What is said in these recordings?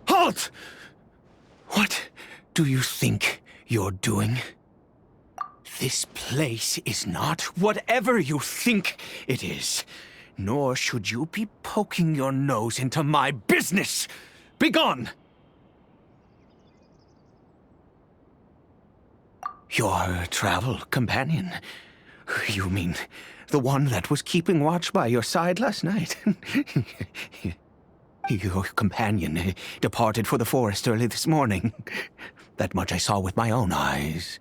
Halt! What do you think you're doing? This place is not whatever you think it is. Nor should you be poking your nose into my business! Begone! Your travel companion? You mean the one that was keeping watch by your side last night? Your companion departed for the forest early this morning. That much I saw with my own eyes.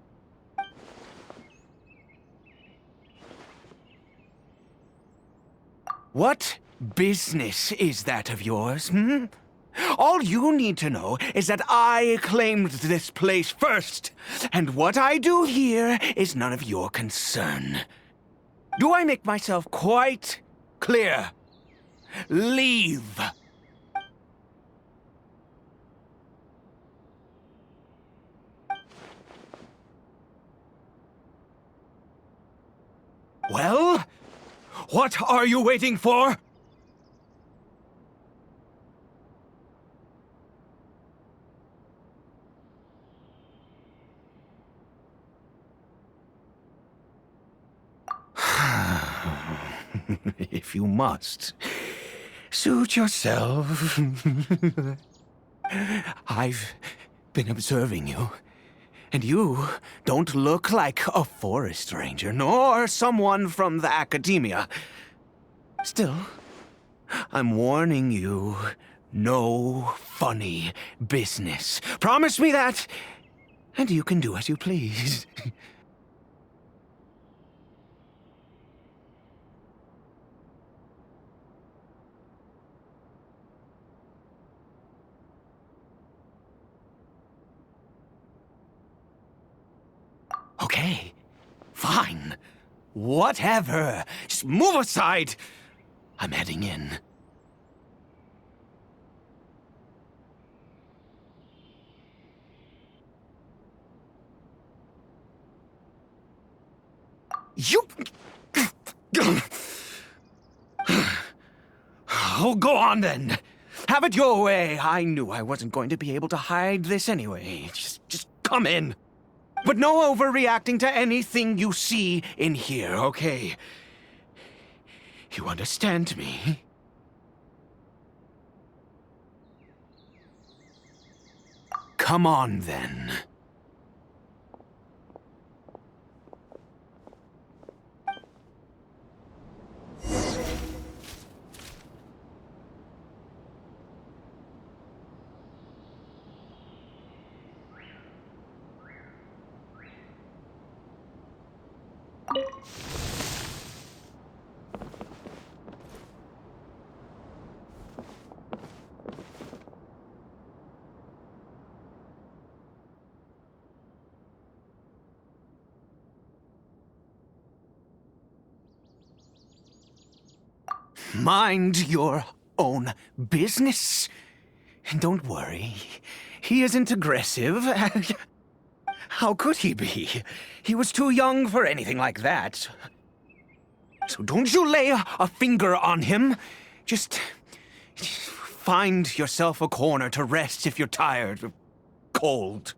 What business is that of yours, hmm? All you need to know is that I claimed this place first, and what I do here is none of your concern. Do I make myself quite clear? Leave! Well? What are you waiting for? If you must, suit yourself. I've been observing you, and you don't look like a forest ranger, nor someone from the academia. Still, I'm warning you, no funny business. Promise me that, and you can do as you please. Okay, fine. Whatever. Just move aside. I'm heading in. You... Oh, go on then. Have it your way. I knew I wasn't going to be able to hide this anyway. Just come in. But no overreacting to anything you see in here, okay? You understand me? Come on, then. Mind your own business. Don't worry. He isn't aggressive. How could he be? He was too young for anything like that. So don't you lay a finger on him. Just find yourself a corner to rest if you're tired or cold.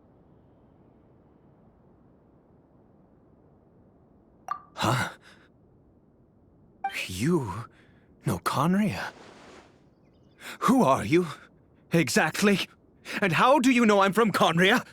Huh? You know Conria? Who are you, exactly? And how do you know I'm from Conria?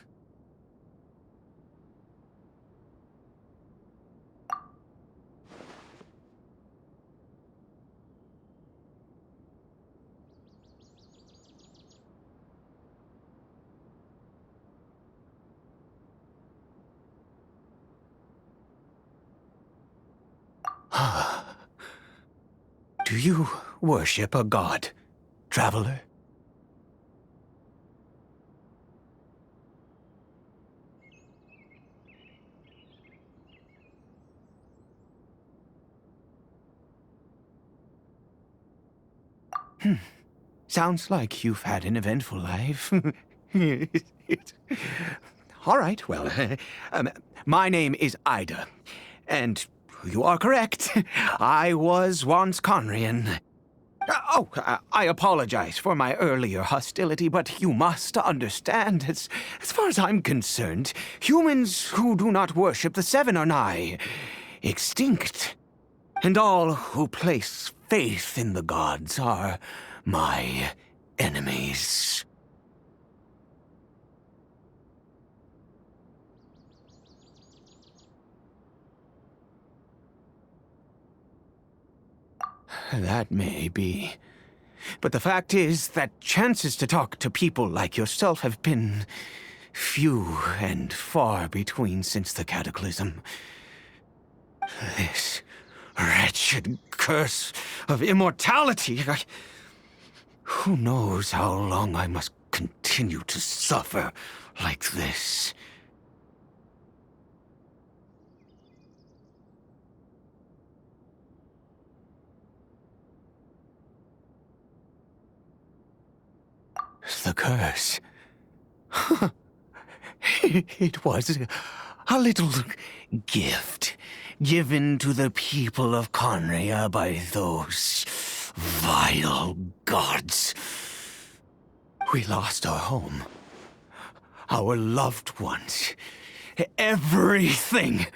Do you worship a god, traveler? Sounds like you've had an eventful life. All right, well, my name is Ida, and you are correct. I was once Conrian. I apologize for my earlier hostility, but you must understand, as far as I'm concerned, humans who do not worship the Seven are nigh extinct. And all who place faith in the gods are my enemies. That may be. But the fact is that chances to talk to people like yourself have been few and far between since the cataclysm. This wretched curse of immortality. Who knows how long I must continue to suffer like this? The curse. It was a little gift given to the people of Conria by those vile gods. We lost our home, our loved ones, everything.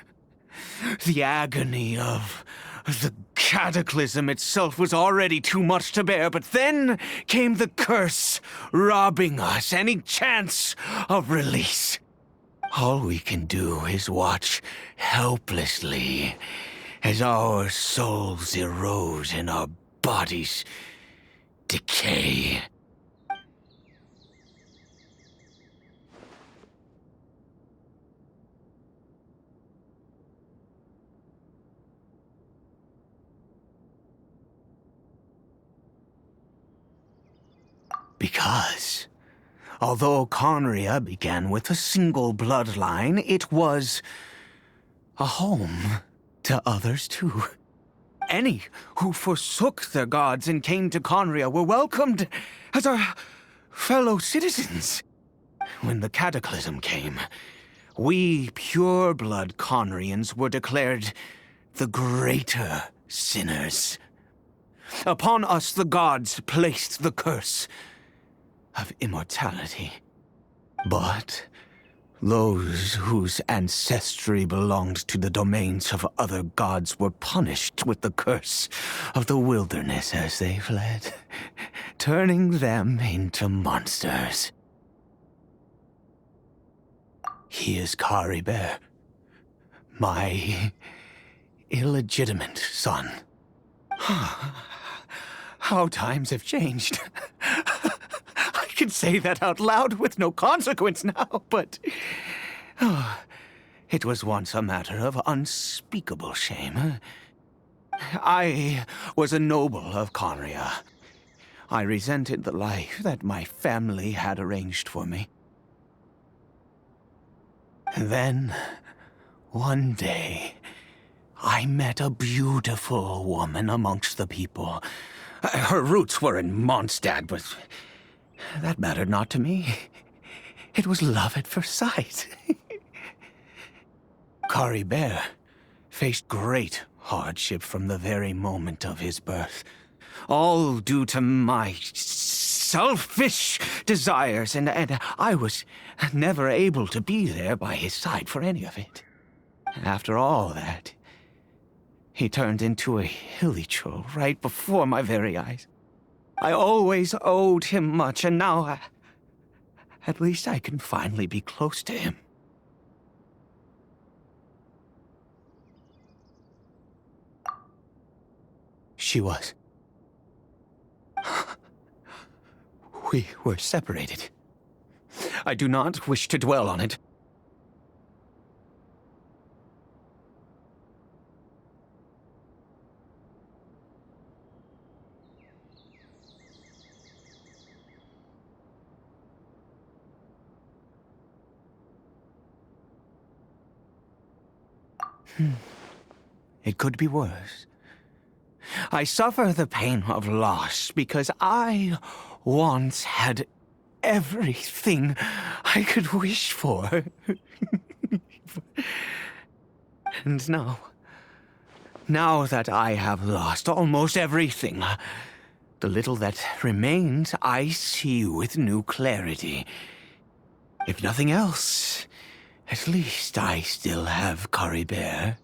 The agony of the cataclysm itself was already too much to bear, but then came the curse, robbing us any chance of release. All we can do is watch helplessly as our souls erode and our bodies decay. Because, although Conria began with a single bloodline, it was a home to others too. Any who forsook their gods and came to Conria were welcomed as our fellow citizens. When the cataclysm came, we pure-blood Conrians were declared the greater sinners. Upon us the gods placed the curse of immortality. But those whose ancestry belonged to the domains of other gods were punished with the curse of the wilderness as they fled, turning them into monsters. He is Kari Bear, my illegitimate son. How times have changed. I can say that out loud with no consequence now, but it was once a matter of unspeakable shame. I was a noble of Conria. I resented the life that my family had arranged for me. Then, one day, I met a beautiful woman amongst the people. Her roots were in Mondstadt, but that mattered not to me. It was love at first sight. Kari Bear faced great hardship from the very moment of his birth. All due to my selfish desires, and I was never able to be there by his side for any of it. After all that, he turned into a hilly troll right before my very eyes. I always owed him much, and now at least I can finally be close to him. She was. We were separated. I do not wish to dwell on it. It could be worse. I suffer the pain of loss because I once had everything I could wish for. And now that I have lost almost everything, the little that remains I see with new clarity. If nothing else, at least I still have Caribert.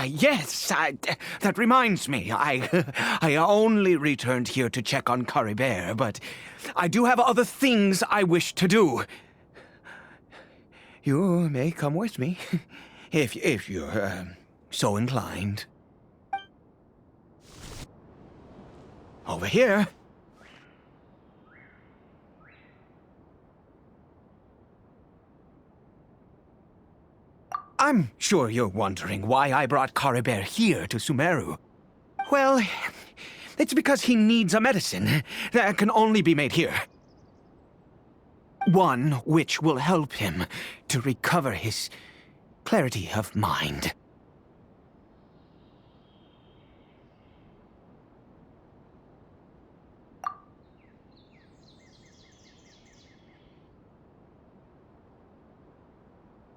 Yes, that reminds me. I only returned here to check on Caribert, but I do have other things I wish to do. You may come with me, if you're so inclined. Over here. I'm sure you're wondering why I brought Caribert here to Sumeru. Well, it's because he needs a medicine that can only be made here. One which will help him to recover his clarity of mind.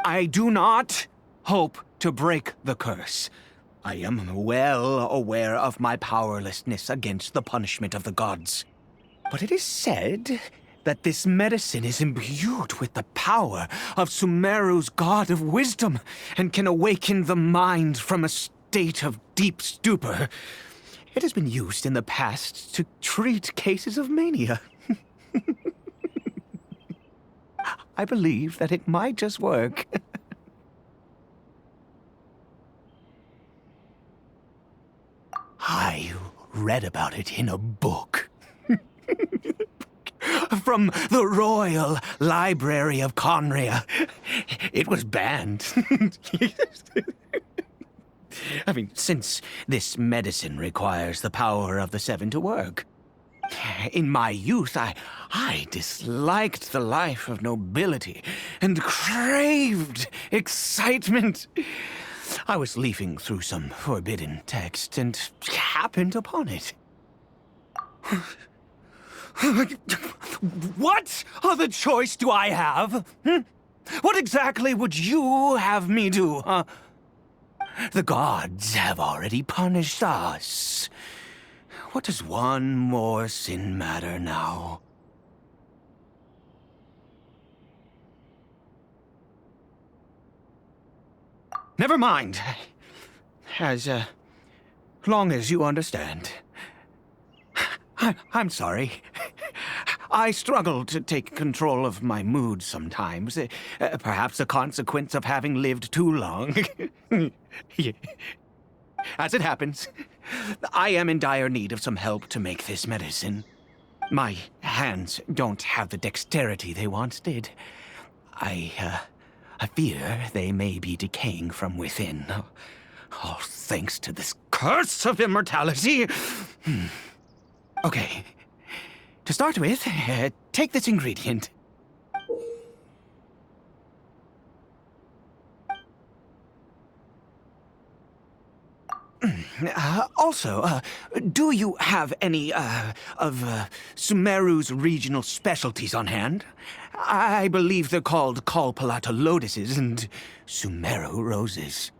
I do not hope to break the curse. I am well aware of my powerlessness against the punishment of the gods. But it is said that this medicine is imbued with the power of Sumeru's god of wisdom and can awaken the mind from a state of deep stupor. It has been used in the past to treat cases of mania. I believe that it might just work. I read about it in a book. From the Royal Library of Conria. It was banned. I mean, since this medicine requires the power of the Seven to work. In my youth, I disliked the life of nobility and craved excitement. I was leafing through some forbidden text and happened upon it. What other choice do I have? What exactly would you have me do, huh? The gods have already punished us. What does one more sin matter now? Never mind. As long as you understand. I'm sorry. I struggle to take control of my mood sometimes. Perhaps a consequence of having lived too long. As it happens, I am in dire need of some help to make this medicine. My hands don't have the dexterity they once did. I fear they may be decaying from within. All thanks to this curse of immortality. Okay. To start with, take this ingredient. Also, do you have any, of Sumeru's regional specialties on hand? I believe they're called Kalpalata lotuses and Sumeru roses.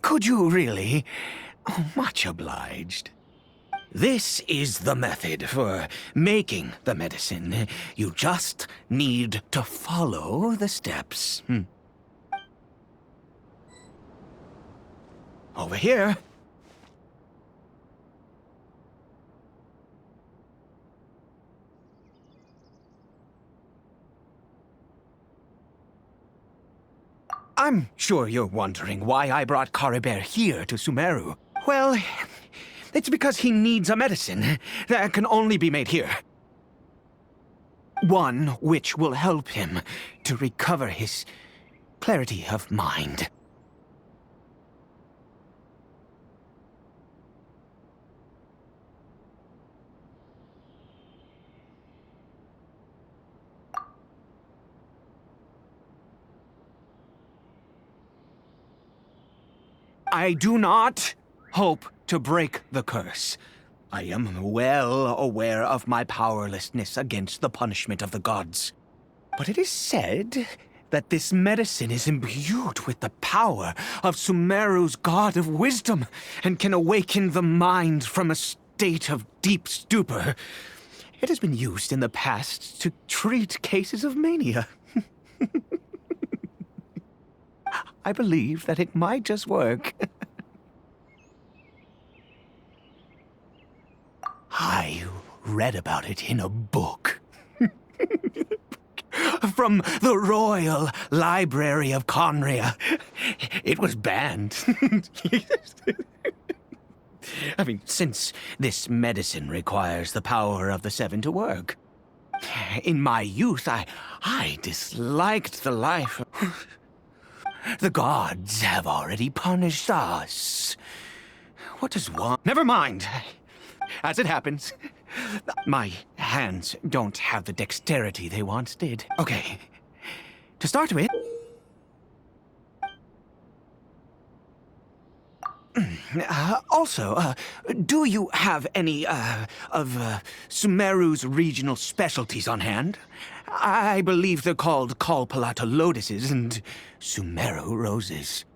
Could you really? Oh, much obliged. This is the method for making the medicine. You just need to follow the steps. Over here. I'm sure you're wondering why I brought Caribert here to Sumeru. Well, it's because he needs a medicine that can only be made here. One which will help him to recover his clarity of mind. I do not hope to break the curse. I am well aware of my powerlessness against the punishment of the gods. But it is said that this medicine is imbued with the power of Sumeru's god of wisdom and can awaken the mind from a state of deep stupor. It has been used in the past to treat cases of mania. I believe that it might just work. I read about it in a book. From the Royal Library of Conria. It was banned. I mean, since this medicine requires the power of the Seven to work. In my youth, I disliked the life. The gods have already punished us. What does one... Never mind. As it happens, my hands don't have the dexterity they once did. Okay, to start with... Also, do you have any, of Sumeru's regional specialties on hand? I believe they're called Kalpalata lotuses and Sumeru roses.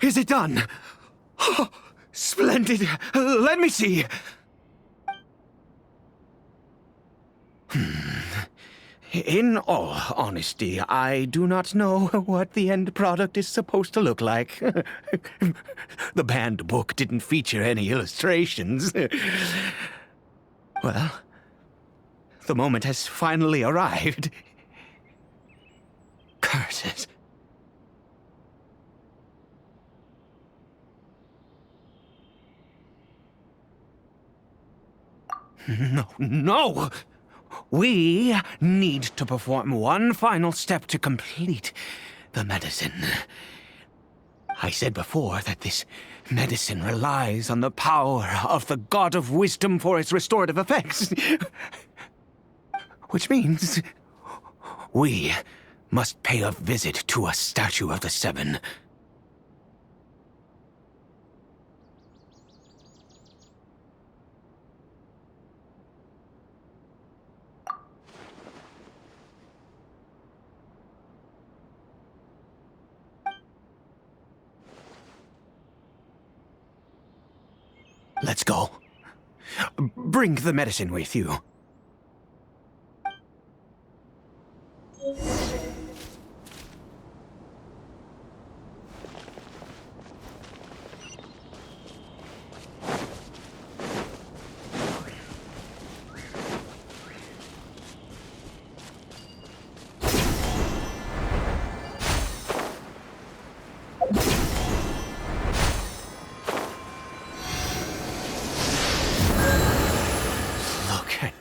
Is it done? Oh, splendid. Let me see. In all honesty, I do not know what the end product is supposed to look like. The banned book didn't feature any illustrations. Well, the moment has finally arrived. Curses. No, no! We need to perform one final step to complete the medicine. I said before that this medicine relies on the power of the God of Wisdom for its restorative effects. Which means we must pay a visit to a statue of the Seven. Let's go. Bring the medicine with you.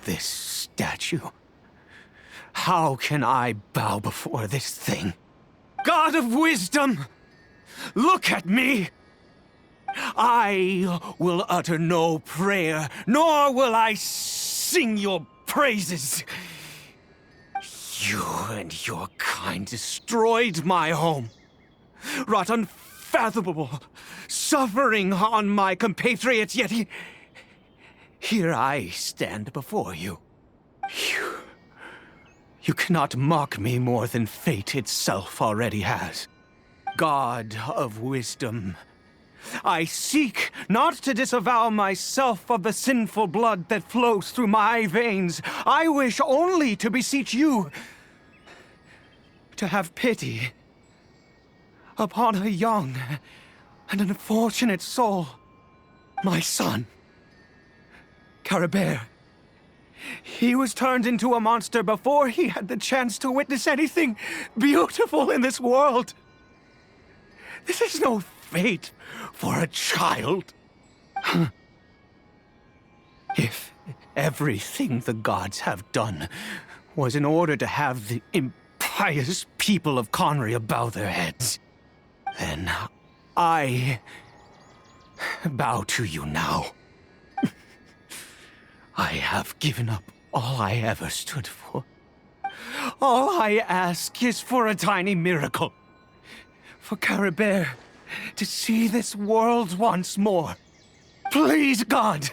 This statue. How can I bow before this thing? God of Wisdom, look at me! I will utter no prayer, nor will I sing your praises. You and your kind destroyed my home, wrought unfathomable suffering on my compatriots, yet here I stand before you. You cannot mock me more than fate itself already has. God of Wisdom, I seek not to disavow myself of the sinful blood that flows through my veins. I wish only to beseech you to have pity upon a young and unfortunate soul, my son. Caribert. He was turned into a monster before he had the chance to witness anything beautiful in this world. This is no fate for a child. If everything the gods have done was in order to have the impious people of Conria bow their heads, then I bow to you now. I have given up all I ever stood for. All I ask is for a tiny miracle. For Caribert to see this world once more. Please, God!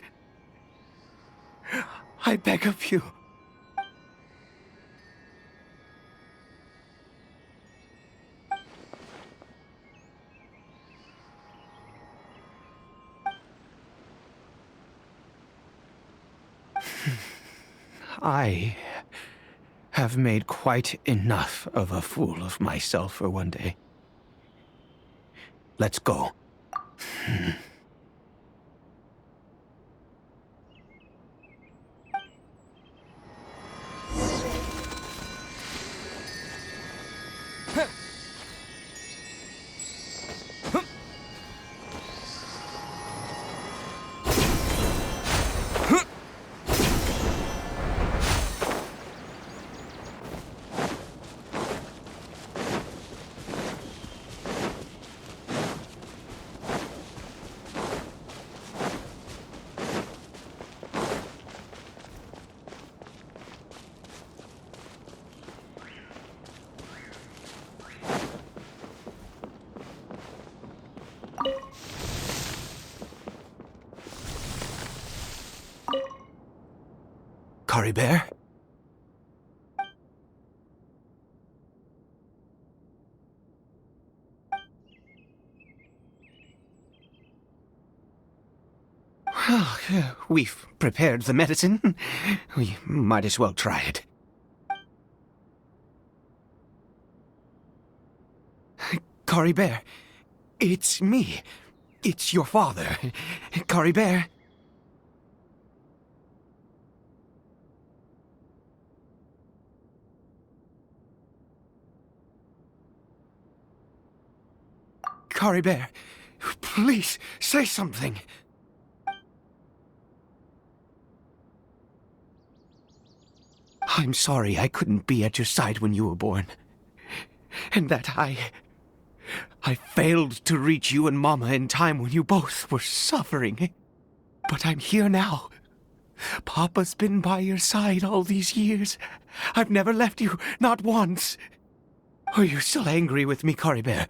I beg of you. I have made quite enough of a fool of myself for one day. Let's go. Caribert? Well, we've prepared the medicine. We might as well try it. Caribert, it's me. It's your father. Caribert. Caribert, please, say something. I'm sorry I couldn't be at your side when you were born. And that I failed to reach you and Mama in time when you both were suffering. But I'm here now. Papa's been by your side all these years. I've never left you, not once. Are you still angry with me, Cory Bear?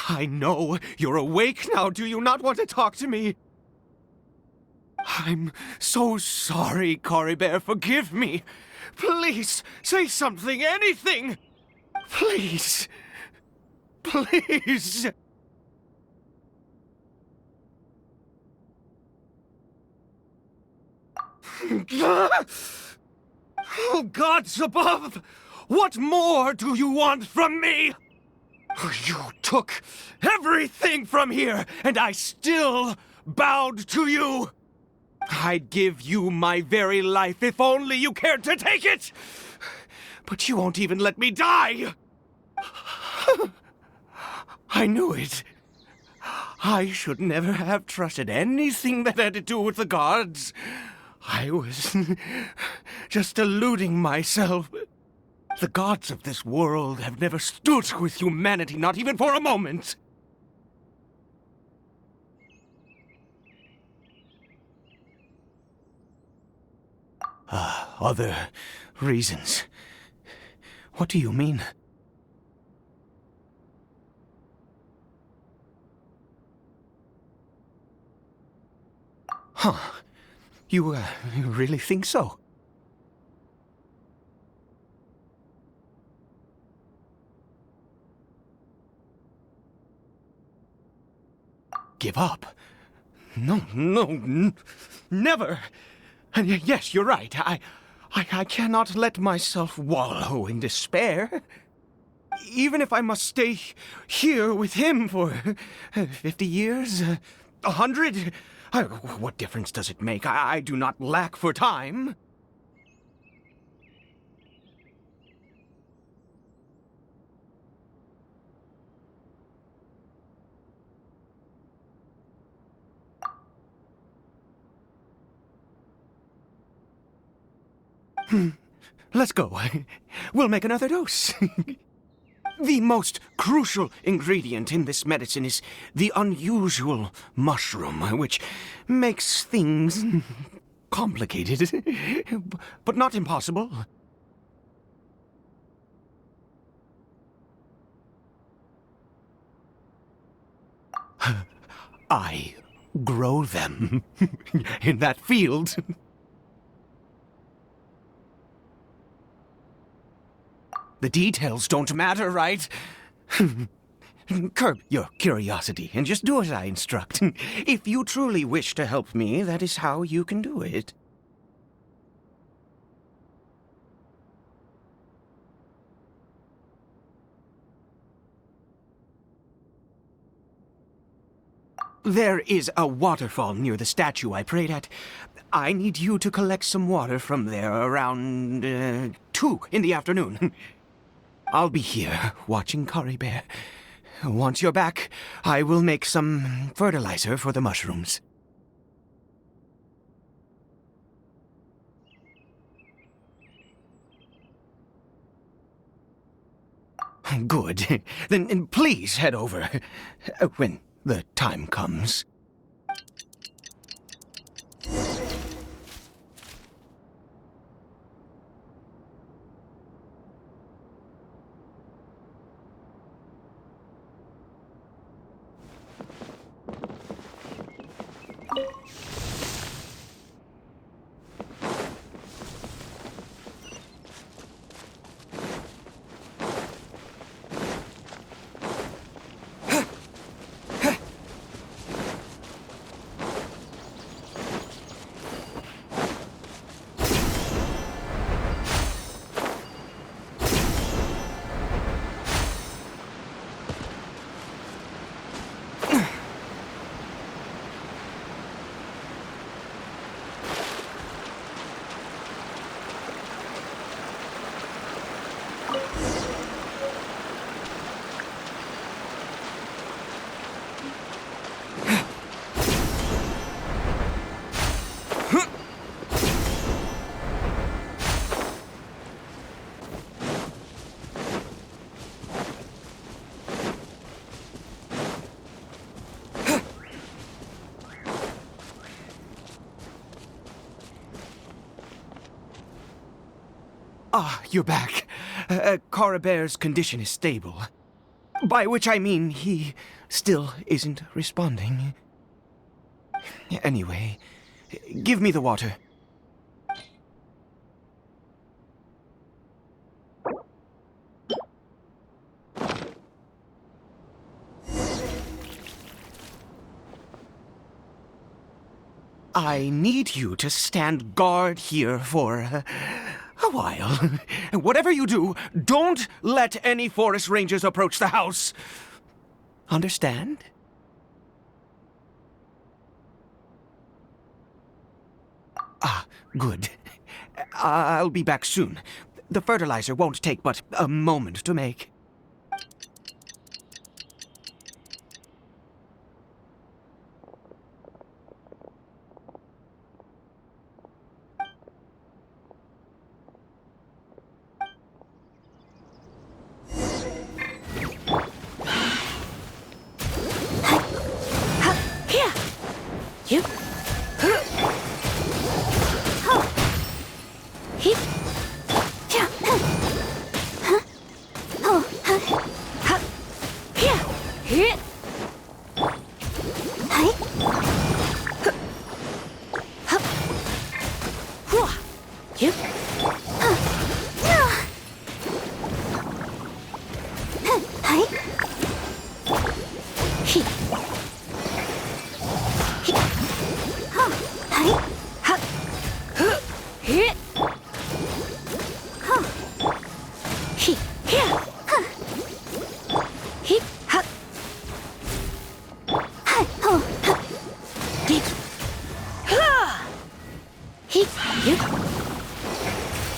I know you're awake now. Do you not want to talk to me? I'm so sorry, Cory Bear. Forgive me. Please, say something, anything. Please. Please. Oh, gods above! What more do you want from me? You took everything from here, and I still bowed to you. I'd give you my very life if only you cared to take it. But you won't even let me die. I knew it. I should never have trusted anything that had to do with the gods. I was just deluding myself. The gods of this world have never stood with humanity, not even for a moment. Other reasons? What do you mean? Huh. You really think so? Give up? No, never! And yes, you're right. I cannot let myself wallow in despair. Even if I must stay here with him for 50 years, 100, what difference does it make? I do not lack for time. Let's go. We'll make another dose. The most crucial ingredient in this medicine is the unusual mushroom, which makes things complicated, but not impossible. I grow them in that field. The details don't matter, right? Curb your curiosity and just do as I instruct. If you truly wish to help me, that is how you can do it. There is a waterfall near the statue I prayed at. I need you to collect some water from there around 2 in the afternoon. I'll be here, watching Cory Bear. Once you're back, I will make some fertilizer for the mushrooms. Good. Then please head over when the time comes. Ah, you're back. Coribere's condition is stable. By which I mean he still isn't responding. Anyway, give me the water. I need you to stand guard here for a while. Whatever you do, don't let any forest rangers approach the house. Understand? Ah, good. I'll be back soon. The fertilizer won't take but a moment to make.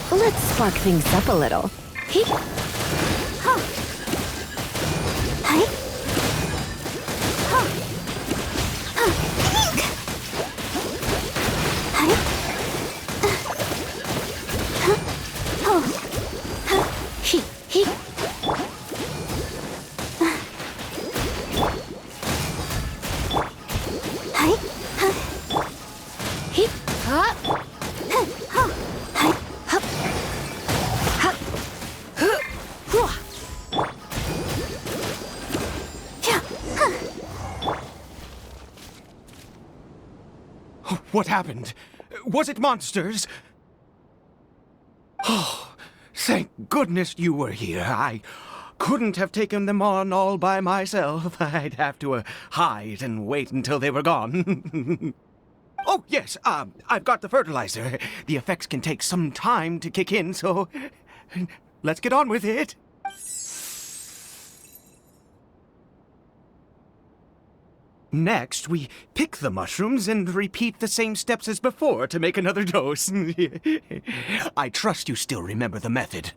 Let's spark things up a little. What happened? Was it monsters? Oh, thank goodness you were here. I couldn't have taken them on all by myself. I'd have to hide and wait until they were gone. Oh, yes, I've got the fertilizer. The effects can take some time to kick in, so let's get on with it. Next, we pick the mushrooms and repeat the same steps as before to make another dose. I trust you still remember the method.